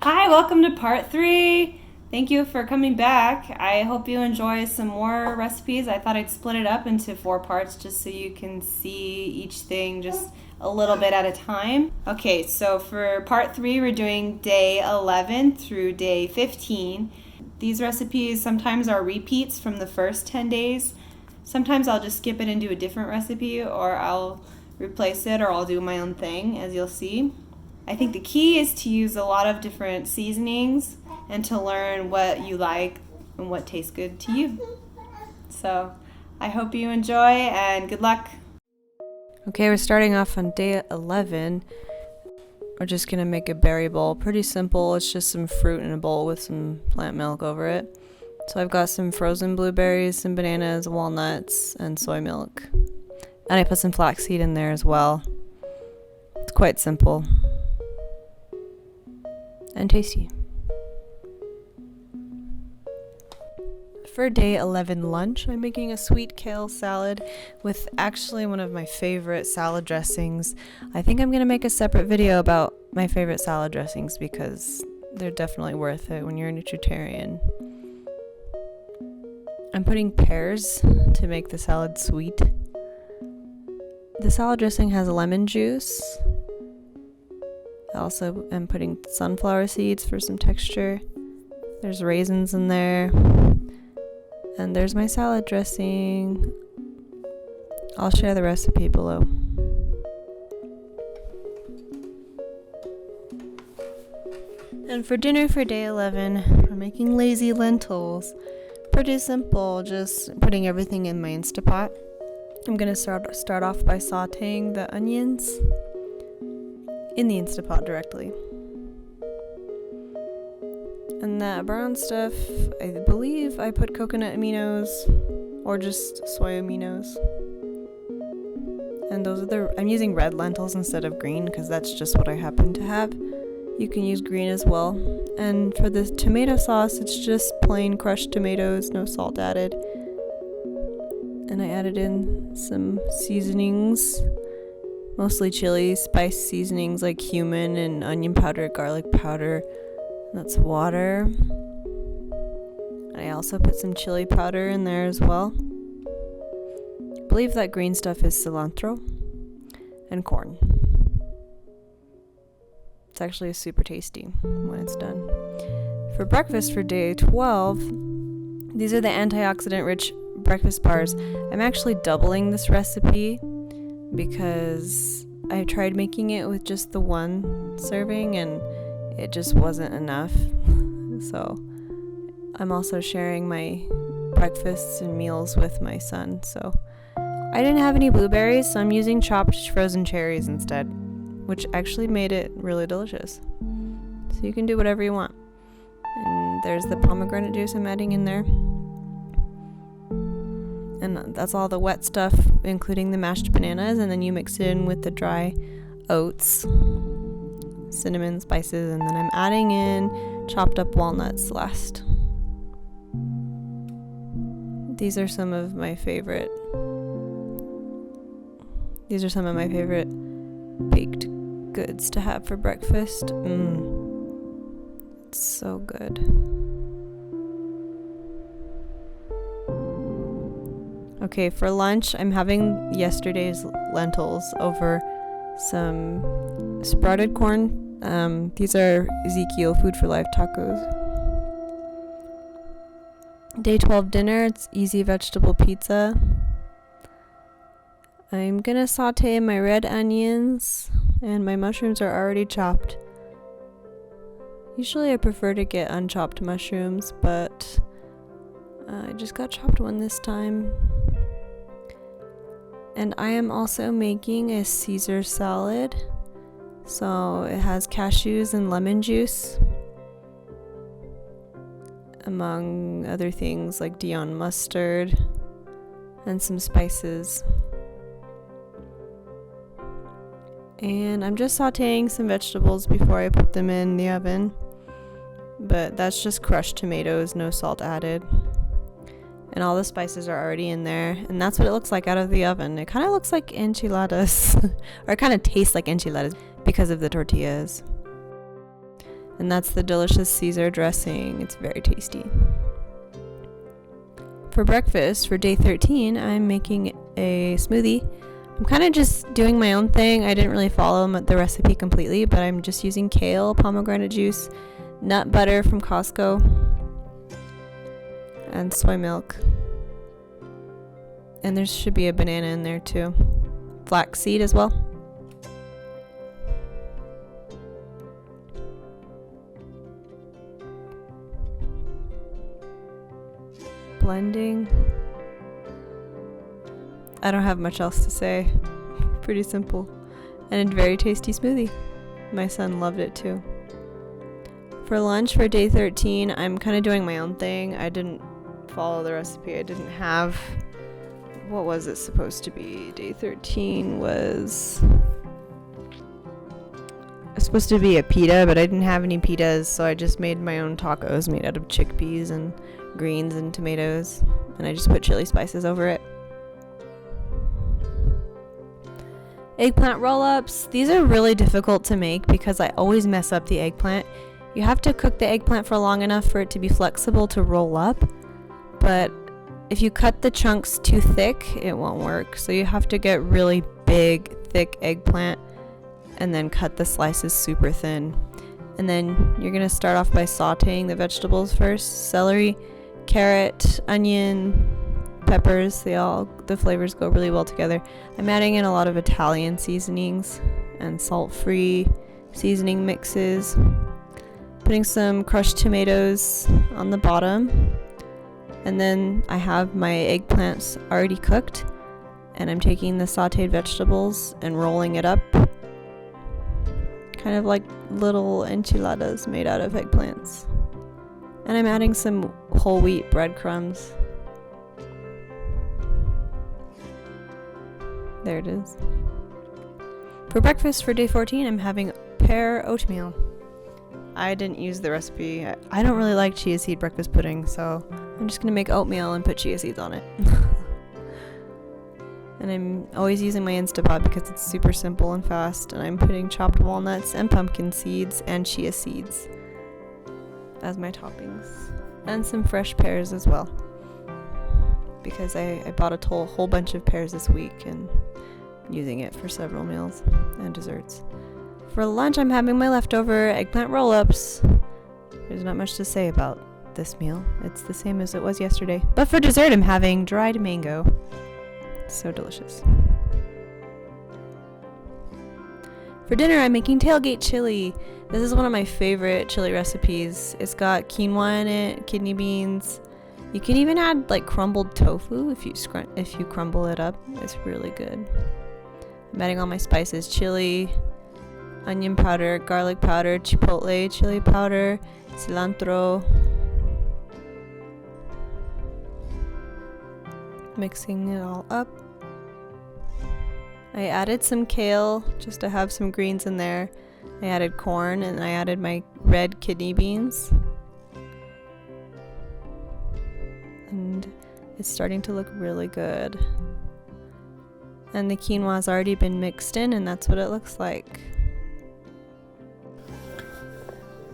Hi, welcome to part 3. Thank you for coming back. I hope you enjoy some more recipes. I thought I'd split it up into 4 parts just so you can see each thing just a little bit at a time. Okay, so for part 3, we're doing day 11 through day 15. These recipes sometimes are repeats from the first 10 days. Sometimes I'll just skip it and do a different recipe, or I'll replace it, or I'll do my own thing, as you'll see. I think the key is to use a lot of different seasonings and to learn what you like and what tastes good to you. So I hope you enjoy and good luck. Okay, we're starting off on day 11. We're just going to make a berry bowl. Pretty simple. It's just some fruit in a bowl with some plant milk over it. So I've got some frozen blueberries, some bananas, walnuts, and soy milk. And I put some flaxseed in there as well. It's quite simple and tasty. For day 11 lunch, I'm making a sweet kale salad with actually one of my favorite salad dressings. I think I'm going to make a separate video about my favorite salad dressings because they're definitely worth it when you're a nutritarian. I'm putting pears to make the salad sweet. The salad dressing has lemon juice. I also am putting sunflower seeds for some texture. There's raisins in there. And there's my salad dressing. I'll share the recipe below. And for dinner for day 11, we're making lazy lentils. Pretty simple, just putting everything in my Instapot. I'm going to start off by sauteing the onions in the Instapot directly. And that brown stuff, I believe I put coconut aminos or just soy aminos. And those are I'm using red lentils instead of green because that's just what I happen to have. You can use green as well. And for the tomato sauce, it's just plain crushed tomatoes, no salt added. And I added in some seasonings, mostly chili, spice seasonings like cumin and onion powder, garlic powder. That's water. I also put some chili powder in there as well. I believe that green stuff is cilantro and corn. It's actually super tasty when it's done. For breakfast for day 12, these are the antioxidant rich breakfast bars. I'm actually doubling this recipe because I tried making it with just the one serving and it just wasn't enough. So I'm also sharing my breakfasts and meals with my son. So I didn't have any blueberries, so I'm using chopped frozen cherries instead, which actually made it really delicious. So you can do whatever you want. And there's the pomegranate juice I'm adding in there. And that's all the wet stuff, including the mashed bananas, and then you mix it in with the dry oats, cinnamon, spices, and then I'm adding in chopped up walnuts last. These are some of my favorite baked goods to have for breakfast. It's so good. Okay, for lunch, I'm having yesterday's lentils over some sprouted corn. These are Ezekiel Food for Life tacos. Day 12 dinner, it's easy vegetable pizza. I'm gonna saute my red onions, and my mushrooms are already chopped. Usually I prefer to get unchopped mushrooms, but I just got chopped one this time. And I am also making a Caesar salad. So it has cashews and lemon juice, among other things like Dijon mustard and some spices. And I'm just sauteing some vegetables before I put them in the oven. But that's just crushed tomatoes, no salt added. And all the spices are already in there. And that's what it looks like out of the oven. It kind of looks like enchiladas. Or it kind of tastes like enchiladas because of the tortillas. And that's the delicious Caesar dressing. It's very tasty. For breakfast, for day 13, I'm making a smoothie. I'm kind of just doing my own thing. I didn't really follow the recipe completely, but I'm just using kale, pomegranate juice, nut butter from Costco, and soy milk. And there should be a banana in there too. Flaxseed as well. Blending. I don't have much else to say. Pretty simple. And a very tasty smoothie. My son loved it too. For lunch for day 13, I'm kind of doing my own thing. I didn't follow the recipe. I didn't have... What was it supposed to be? Day 13 was... It's supposed to be a pita, but I didn't have any pitas, so I just made my own tacos made out of chickpeas and greens and tomatoes, and I just put chili spices over it. Eggplant roll ups. These are really difficult to make because I always mess up the eggplant. You have to cook the eggplant for long enough for it to be flexible to roll up, but if you cut the chunks too thick, it won't work. So you have to get really big, thick eggplant and then cut the slices super thin. And then you're gonna start off by sauteing the vegetables first. Celery, carrot, onion, peppers, the flavors go really well together. I'm adding in a lot of Italian seasonings and salt-free seasoning mixes. Putting some crushed tomatoes on the bottom. And then I have my eggplants already cooked, and I'm taking the sauteed vegetables and rolling it up. Kind of like little enchiladas made out of eggplants. And I'm adding some whole wheat breadcrumbs. There it is. For breakfast for day 14, I'm having pear oatmeal. I didn't use the recipe. I don't really like chia seed breakfast pudding, so I'm just gonna make oatmeal and put chia seeds on it. And I'm always using my Instapot because it's super simple and fast, and I'm putting chopped walnuts and pumpkin seeds and chia seeds as my toppings. And some fresh pears as well, because I bought a whole bunch of pears this week and using it for several meals and desserts. For lunch, I'm having my leftover eggplant roll ups. There's not much to say about this meal. It's the same as it was yesterday. But for dessert, I'm having dried mango. So delicious. For dinner, I'm making Tailgate Chili. This is one of my favorite chili recipes. It's got quinoa in it, kidney beans. You can even add like crumbled tofu if you crumble it up. It's really good. I'm adding all my spices: chili, onion powder, garlic powder, chipotle chili powder, cilantro. Mixing it all up. I added some kale just to have some greens in there. I added corn, and I added my red kidney beans. And it's starting to look really good. And the quinoa's already been mixed in, and that's what it looks like.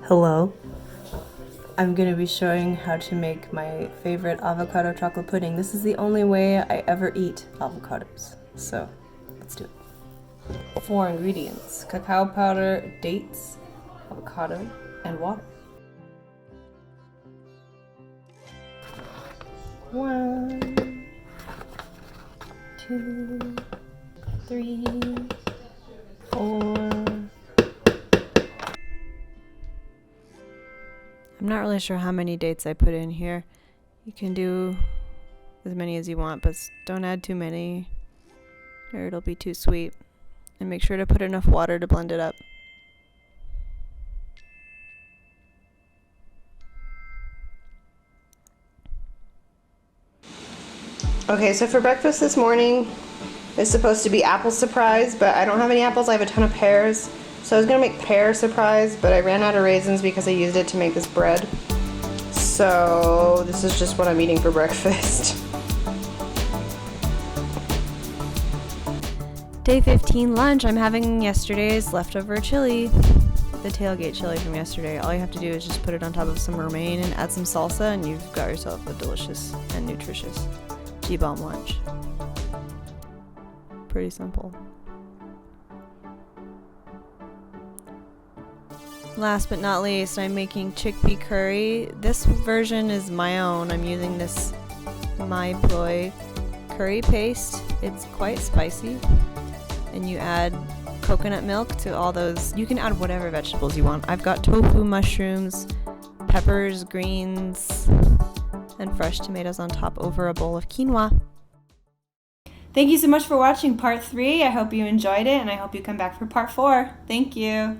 Hello. I'm going to be showing how to make my favorite avocado chocolate pudding. This is the only way I ever eat avocados. So, let's do it. 4 ingredients: cacao powder, dates, avocado, and water. 1, 2, 3, 4. I'm not really sure how many dates I put in here. You can do as many as you want, but don't add too many or it'll be too sweet. And make sure to put enough water to blend it up. Okay, so for breakfast this morning, it's supposed to be apple surprise, but I don't have any apples. I have a ton of pears. So I was gonna make pear surprise, but I ran out of raisins because I used it to make this bread. So this is just what I'm eating for breakfast. Day 15 lunch, I'm having yesterday's leftover chili. the Tailgate Chili from yesterday. All you have to do is just put it on top of some Romaine and add some salsa, and you've got yourself a delicious and nutritious G-bomb lunch. Pretty simple. Last but not least, I'm making chickpea curry. This version is my own. I'm using this My Ploy curry paste. It's quite spicy. And you add coconut milk to all those. You can add whatever vegetables you want. I've got tofu, mushrooms, peppers, greens, and fresh tomatoes on top over a bowl of quinoa. Thank you so much for watching part 3. I hope you enjoyed it, and I hope you come back for part 4. Thank you.